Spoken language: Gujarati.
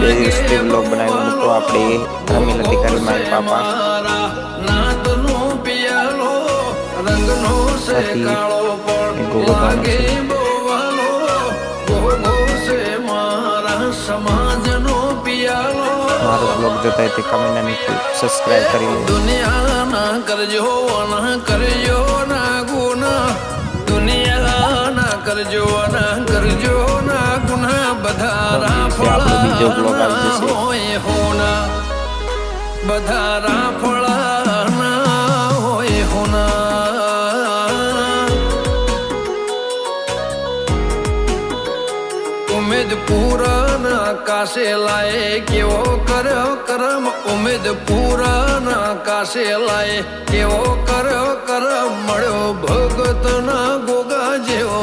બે દિવસથી બ્લોગ બનાવ્યો તો આપણે જમીન અધિકારી મારી પાપા મારો બ્લોગ જોતા તે કમેન્ટ અને સબસ્ક્રાઇબ કરી લો. દુનિયા ના કરજો ના કરજો ના ગુના, દુનિયા ના કરજો ના ગુના, બધા આપણો બીજો બ્લોગ આવી જશે. હોય હોના, બધા રાફળા ના હોય હોના. ઉમેદ પૂરા કાશે લાય કેવો કર્યો કરમ, ઉમેદ પૂરા કાશે લાય કેવો કર્યો કરમ, મળ્યો ભગત ના ગોગા જેવો.